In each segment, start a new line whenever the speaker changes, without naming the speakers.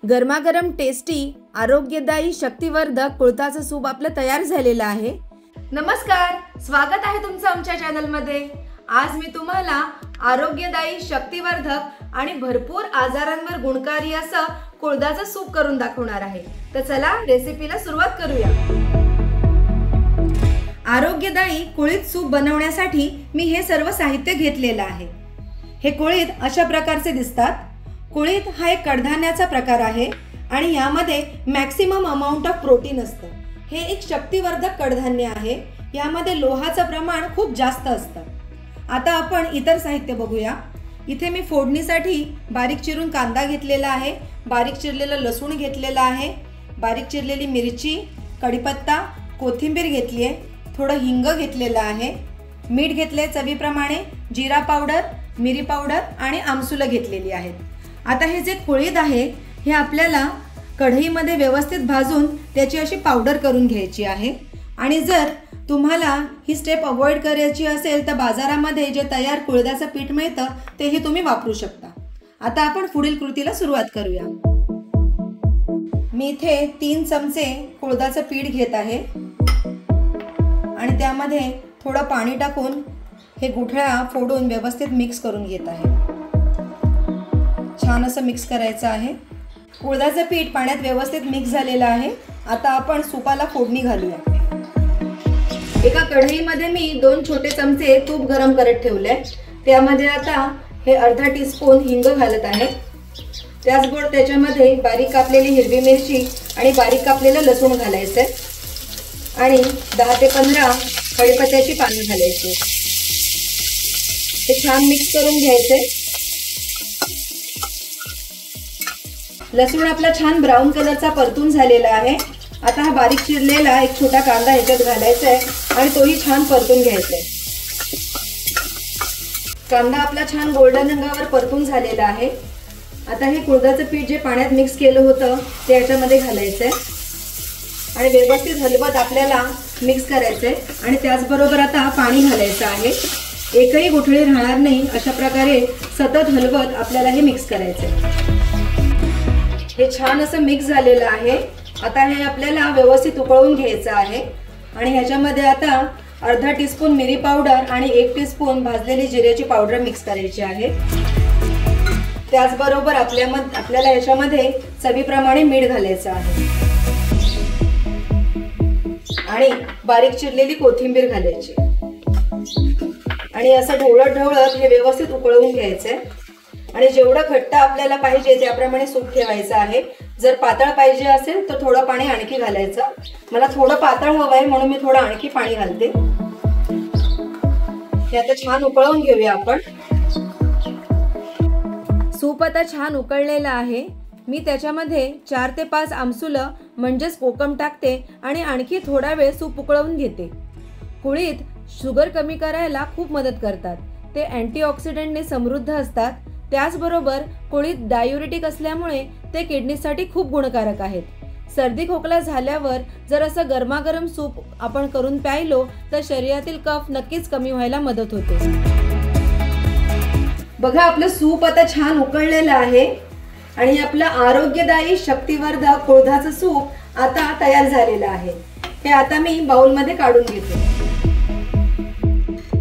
गरमागरम टेस्टी आरोग्यदायी शक्तिवर्धक कुळथाचं सूप आपलं तयार झालेलं आहे। नमस्कार, स्वागत आहे तुमचं आमच्या चॅनलमध्ये। आज मी तुम्हाला आरोग्यदायी शक्तिवर्धक आणि भरपूर आजारांवर गुणकारी असं कुळथाचं सूप करून दाखवणार आहे। तर चला रेसिपीला सुरुवात करूया। आरोग्यदायी कुळीथ सूप बनवण्यासाठी मी हे सर्व साहित्य घेतलेलं आहे। हे कुळीथ अशा प्रकारचे दिसतात। कुळीथ हा एक कडधान्याचा प्रकार आहे आणि यामध्ये मॅक्सिमम अमाउंट ऑफ प्रोटीन असतं। हे एक शक्तिवर्धक कडधान्य आहे। यामध्ये लोहाचं प्रमाण खूप जास्त असतं। आता आपण इतर साहित्य बघूया। इथे मी फोडणीसाठी बारीक चिरून कांदा घेतलेला आहे, बारीक चिरलेलं लसूण घेतलेला आहे, बारीक चिरलेली मिरची, कढीपत्ता, कोथिंबीर घेतली आहे, थोडं हिंग घेतलेलं आहे, मीठ घेतले चवीप्रमाणे, जिरा पावडर, मिरी पावडर आणि आमसूल घेतलेली आहेत। आता हे जे कुळीथ आहे हे आपल्याला कढईमध्ये व्यवस्थित भाजून त्याची अशी पावडर करून घ्यायची आहे। आणि जर तुम्हाला ही स्टेप अवॉइड करायची असेल तर बाजारामध्ये जे तयार कुळथाचं पीठ मिळतं तेही तुम्ही वापरू शकता। आता आपण पुढील कृतीला सुरुवात करूया। मी इथे 3 चमचे कुळथाचं पीठ घेत आहे आणि त्यामध्ये थोडं पाणी टाकून हे गुठळ्या फोडून व्यवस्थित मिक्स करून घेत आहे। छान असं मिक्स करायचं आहे। कुळथाचं पीठ पाण्यात व्यवस्थित मिक्स झालेलं आहे। आता आपण सूपाला फोडणी घालूया। एका कढईमध्ये मी 2 छोटे चमचे तूप गरम करत ठेवले। त्यामध्ये आता हे अर्धा टीस्पून हिंग घालत आहे। त्याचबरोबर त्याच्यामध्ये बारीक कापलेली हिरवी मिरची आणि बारीक कापलेलं लसूण घालायचं आणि 10 ते 15 कढीपत्त्याची पाने घालायची। हे छान मिक्स करून घ्यायचे। लसूण आपला छान ब्राऊन कलरचा परतून झालेला आहे। आता हा बारीक चिरलेला एक छोटा कांदा ह्याच्यात घालायचा आहे आणि तोही छान परतून घ्यायचा आहे। कांदा आपला छान गोल्डन रंगावर परतून झालेला आहे। आता हे कुळथाचं पीठ जे पाण्यात मिक्स केलं होतं ते याच्यामध्ये घालायचं आहे आणि व्यवस्थित हलवत आपल्याला मिक्स करायचं आहे। आणि त्याचबरोबर आता पाणी घालायचं आहे। एकही गुठळी राहणार नाही अशा प्रकारे सतत हलवत आपल्याला हे मिक्स करायचं आहे। हे छान असं मिक्स झालेलं आहे। आता हे आपल्याला व्यवस्थित उकळून घ्यायचं आहे आणि ह्याच्यामध्ये आता अर्धा टीस्पून मिरी पावडर आणि 1 टीस्पून भाजलेली जिऱ्याची पावडर मिक्स करायची आहे। त्याचबरोबर आपल्याला याच्यामध्ये चवीप्रमाणे मीठ घालायचं आहे आणि बारीक चिरलेली कोथिंबीर घालायची आणि असं ढवळत हे व्यवस्थित उकळवून घ्यायचंय। आणि जेवढं घट्ट आपल्याला पाहिजे त्याप्रमाणे सूप ठेवायचं आहे। जर पातळ पाहिजे असेल तर थोडं पाणी आणखी घालायचं। मला थोडं पातळ हवं आहे म्हणून मी थोडं आणखी पाणी घालते। हे आता छान उकळवून घेऊया आपण। सूप आता छान उकळलेलं आहे। मी त्याच्यामध्ये 4 ते 5 आमसूल म्हणजेच कोकम टाकते आणि आणखी थोडा वेळ सूप उकळवून घेते। कुळीथ शुगर कमी करायला खूप मदत करतात। ते अँटीऑक्सिडंटने समृद्ध असतात। त्याचबरोबर कुळीथ डायुरेटिक असल्यामुळे ते किडनीसाठी खूप गुणकारक आहेत। सर्दी खोकला झाल्यावर जर असं गरमागरम सूप आपण करून प्यायलो तर शरीरातील कफ नक्कीच कमी व्हायला मदत होते। बघा आपलं सूप आता छान उकळलेलं आहे आणि आपलं आरोग्यदायी शक्तिवर्धक कुळथाचं सूप आता तयार झालेलं आहे। हे आता मी बाउलमध्ये काढून घेते।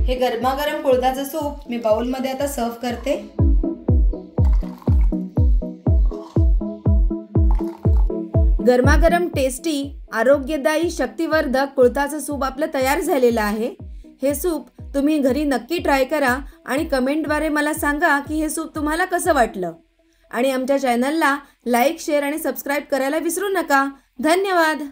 हे गरमागरम कुळथाचं सूप मी बाउलमध्ये आता सर्व करते। गरमागरम टेस्टी आरोग्यदायी शक्तिवर्धक कुळथाचं सूप आपलं तयार झालेलं आहे। हे सूप तुम्ही घरी नक्की ट्राय करा आणि कमेंटद्वारे मला सांगा की हे सूप तुम्हाला कसं वाटलं। आणि आमच्या चॅनलला लाईक, शेअर आणि सबस्क्राईब करायला विसरू नका। धन्यवाद।